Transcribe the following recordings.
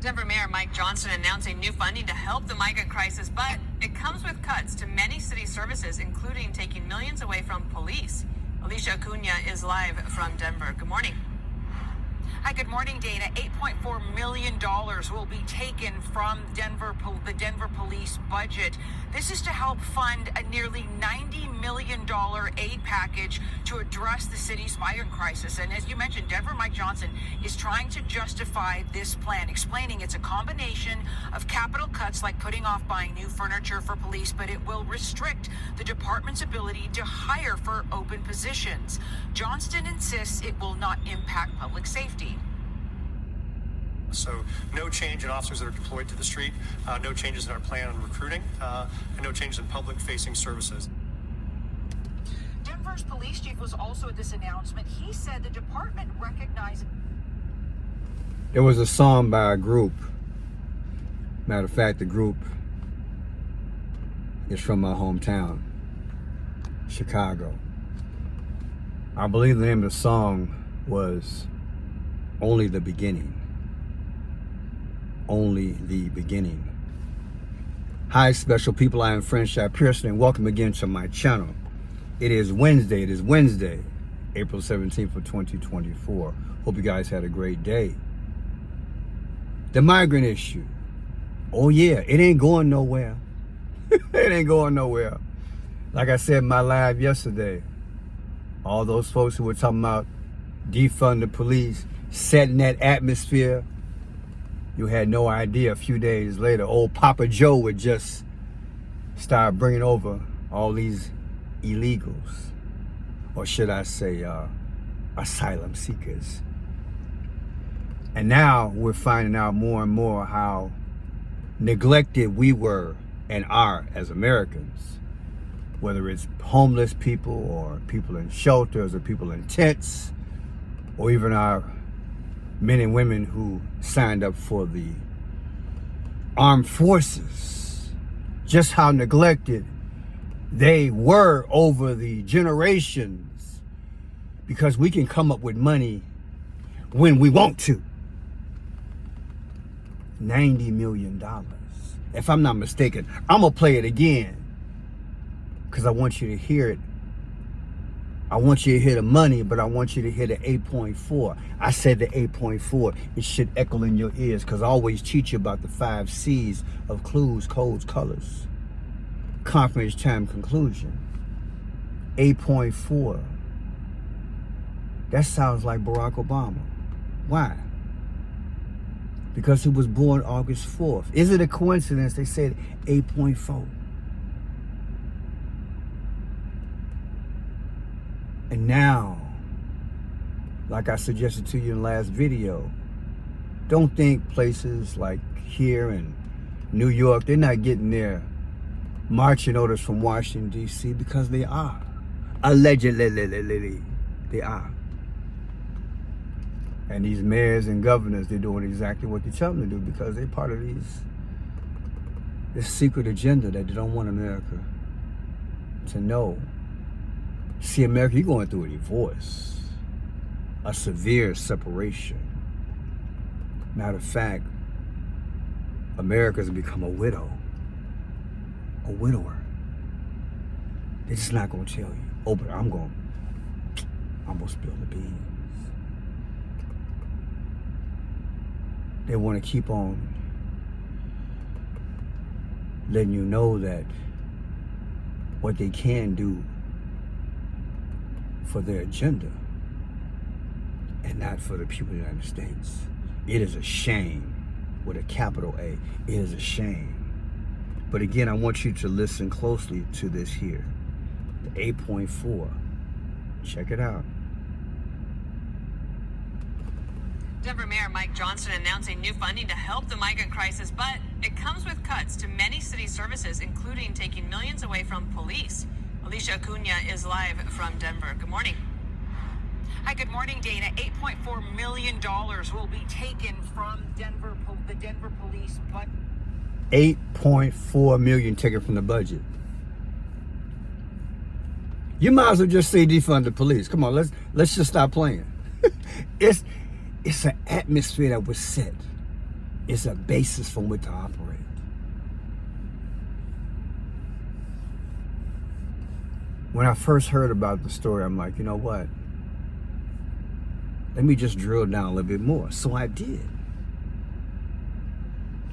Denver Mayor Mike Johnston announcing new funding to help the migrant crisis, but it comes with cuts to many city services, including taking millions away from police. Alicia Acuna is live from Denver. Good morning. Hi, good morning, Dana. $8.4 million will be taken from the Denver police budget. This is to help fund a nearly $90 million aid package to address the city's migrant crisis. And as you mentioned, Denver Mike Johnston is trying to justify this plan, explaining it's a combination of capital cuts like putting off buying new furniture for police, but it will restrict the department's ability to hire for open positions. Johnston insists it will not impact public safety. So no change in officers that are deployed to the street, no changes in our plan on recruiting, and no changes in public-facing services. Denver's police chief was also at this announcement. He said the department recognizes... There was a song by a group. Matter of fact, the group is from my hometown, Chicago. I believe the name of the song was Only the Beginning. Only the beginning. Hi, special people. I am Franchise Pearson, and welcome again to my channel. It is Wednesday, April 17th of 2024. Hope you guys had a great day. The migrant issue. Oh yeah, it ain't going nowhere. It ain't going nowhere. Like I said in my live yesterday, all those folks who were talking about defund the police, setting that atmosphere, you had no idea a few days later, old Papa Joe would just start bringing over all these illegals, or should I say asylum seekers. And now we're finding out more and more how neglected we were and are as Americans, whether it's homeless people or people in shelters or people in tents, or even our men and women who signed up for the armed forces, just how neglected they were over the generations, because we can come up with money when we want to. $90 million. If I'm not mistaken, I'm gonna play it again because I want you to hear it. I want you to hear the money, but I want you to hear the 8.4. I said the 8.4. It should echo in your ears because I always teach you about the 5 C's of clues, codes, colors. Conference time conclusion. 8.4. That sounds like Barack Obama. Why? Because he was born August 4th. Is it a coincidence they said 8.4? And now, like I suggested to you in the last video, don't think places like here in New York, they're not getting their marching orders from Washington, D.C. because they are. Allegedly, they are. And these mayors and governors, they're doing exactly what they tell them to do because they're part of this secret agenda that they don't want America to know. See, America, you're going through a divorce, a severe separation. Matter of fact, America's become a widow, a widower. They're just not going to tell you. Oh, but I'm going to spill the beans. They want to keep on letting you know that what they can do for their agenda and not for the people of the United States. It is a shame, with a capital A. It is a shame. But again, I want you to listen closely to this here. The 8.4. Check it out. Denver Mayor Mike Johnston announcing new funding to help the migrant crisis, but it comes with cuts to many city services, including taking millions away from police. Alicia Acuna is live from Denver. Good morning. Hi, good morning, Dana. $8.4 million will be taken from the Denver police budget. 8.4 million taken from the budget. You might as well just say defund the police. Come on, let's just stop playing. It's an atmosphere that was set. It's a basis from which to operate. When I first heard about the story, I'm like, you know what? Let me just drill down a little bit more. So I did.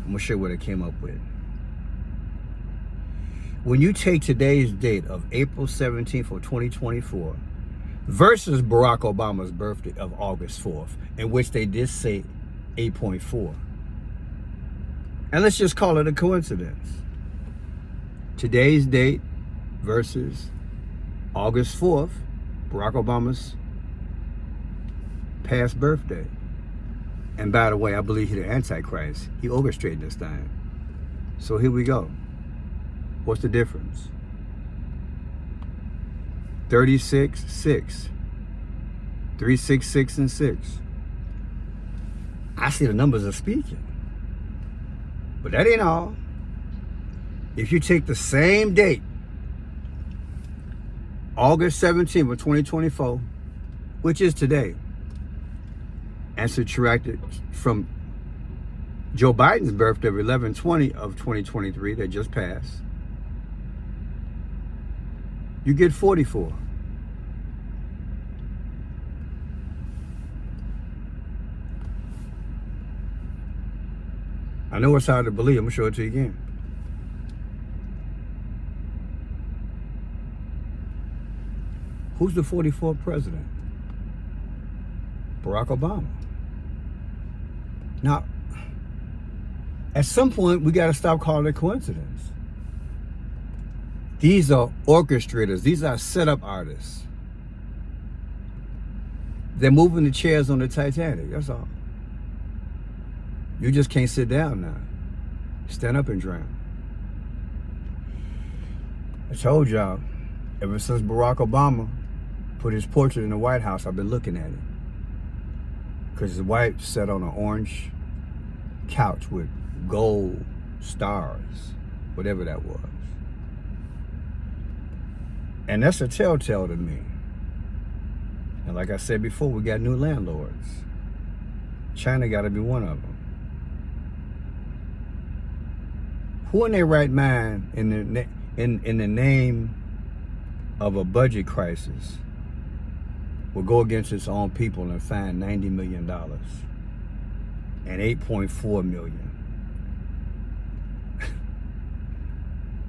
I'm going to show you what I came up with. When you take today's date of April 17th of 2024 versus Barack Obama's birthday of August 4th, in which they did say 8.4. And let's just call it a coincidence. Today's date versus August 4th, Barack Obama's past birthday. And by the way, I believe he's the Antichrist. He orchestrated this thing. So here we go. What's the difference? 36, 6. 3, 6, 6, and 6. I see the numbers are speaking. But that ain't all. If you take the same date, August 17th of 2024, which is today, and subtract it from Joe Biden's birthday of 11/20 of 2023 that just passed, you get 44. I know it's hard to believe. I'm going to show it to you again. Who's the 44th president? Barack Obama. Now, at some point, we got to stop calling it coincidence. These are orchestrators. These are setup artists. They're moving the chairs on the Titanic. That's all. You just can't sit down now. Stand up and drown. I told y'all, ever since Barack Obama put his portrait in the White House, I've been looking at it. Because his wife sat on an orange couch with gold stars, whatever that was. And that's a telltale to me. And like I said before, we got new landlords. China got to be one of them. Who in their right mind, in the name of a budget crisis, will go against its own people and find $90 million and 8.4 million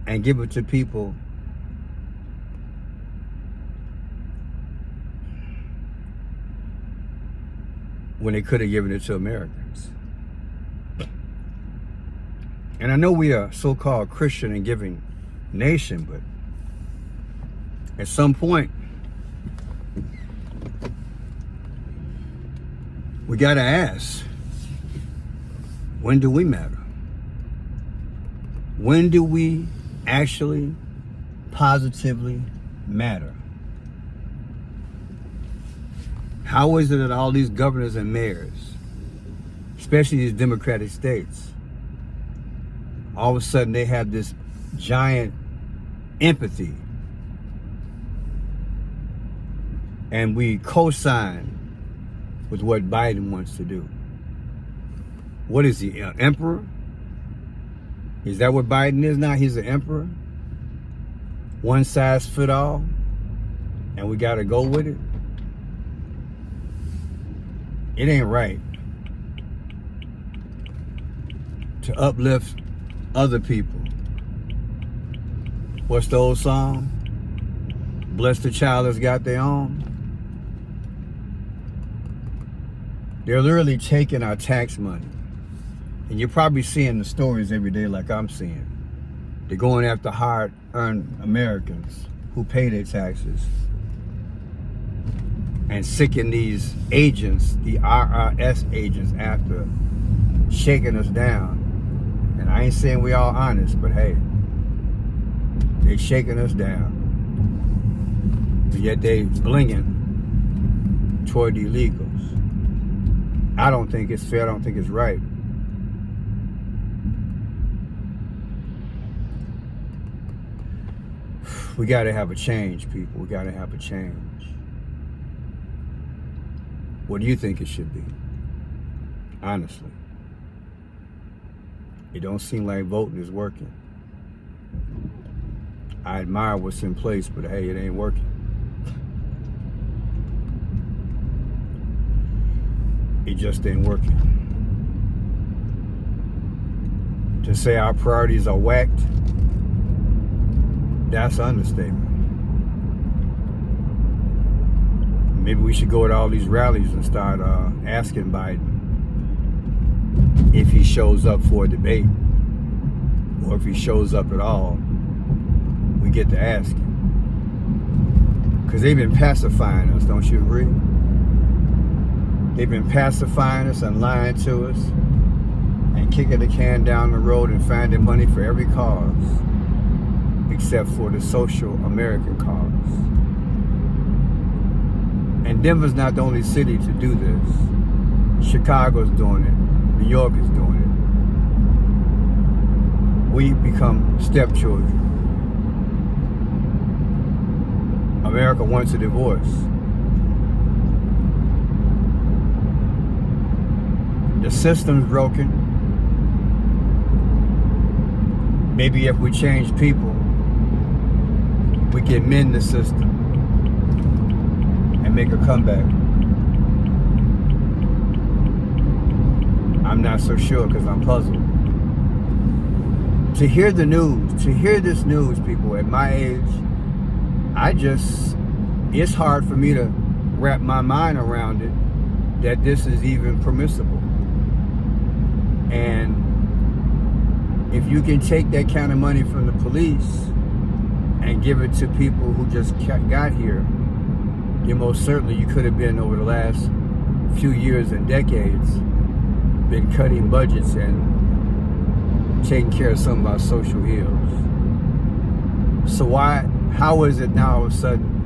and give it to people when they could have given it to Americans? And I know we are so-called Christian and giving nation, but at some point, we got to ask, when do we matter? When do we actually positively matter? How is it that all these governors and mayors, especially these Democratic states, all of a sudden they have this giant empathy and we co-sign with what Biden wants to do? What is he, an emperor? Is that what Biden is now? He's an emperor? One size fit all? And we got to go with it? It ain't right to uplift other people. What's the old song? Bless the child that's got their own. They're literally taking our tax money. And you're probably seeing the stories every day like I'm seeing. They're going after hard-earned Americans who pay their taxes and sicking these agents, the IRS agents, after shaking us down. And I ain't saying we all honest, but hey, they shaking us down. But yet they blinging toward the illegals. I don't think it's fair. I don't think it's right. We got to have a change, people. We got to have a change. What do you think it should be? Honestly. It don't seem like voting is working. I admire what's in place, but hey, it ain't working. It just ain't working. To say our priorities are whacked, that's an understatement. Maybe we should go to all these rallies and start asking Biden if he shows up for a debate, or if he shows up at all, we get to ask him. Because they've been pacifying us, don't you agree? They've been pacifying us and lying to us and kicking the can down the road and finding money for every cause except for the social American cause. And Denver's not the only city to do this. Chicago's doing it. New York is doing it. We become stepchildren. America wants a divorce. The system's broken. Maybe if we change people, we can mend the system and make a comeback. I'm not so sure because I'm puzzled. To hear the news, to hear this news, people, at my age, it's hard for me to wrap my mind around it that this is even permissible. And if you can take that kind of money from the police and give it to people who just got here, then most certainly you could have been, over the last few years and decades, been cutting budgets and taking care of some of our social ills. So how is it now all of a sudden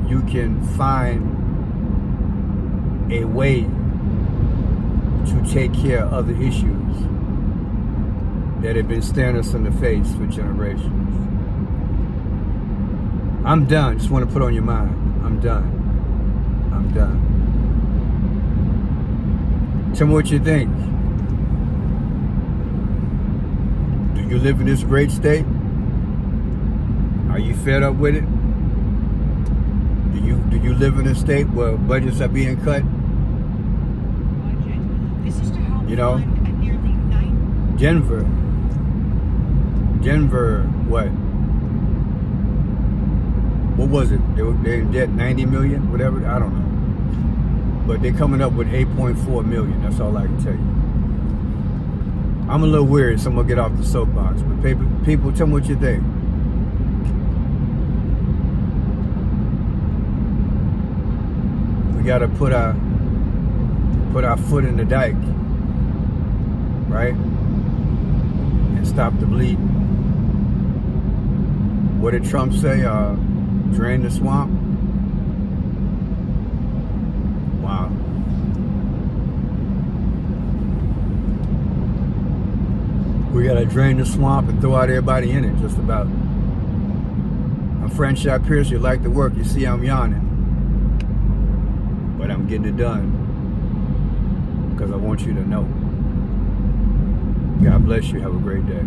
you can find a way to take care of other issues that have been staring us in the face for generations? I'm done. Just want to put on your mind. I'm done. I'm done. Tell me what you think. Do you live in this great state? Are you fed up with it? Do you live in a state where budgets are being cut? You know, Denver, what was it? They in debt 90 million, whatever, I don't know. But they're coming up with 8.4 million, that's all I can tell you. I'm a little weird, so I'm gonna get off the soapbox. But people, tell me what you think. We gotta put our foot in the dike, right? And stop the bleeding. What did Trump say? Drain the swamp? Wow. We gotta drain the swamp and throw out everybody in it, just about. I'm Franchise Pierce, you like the work, you see I'm yawning. But I'm getting it done because I want you to know. God bless you. Have a great day.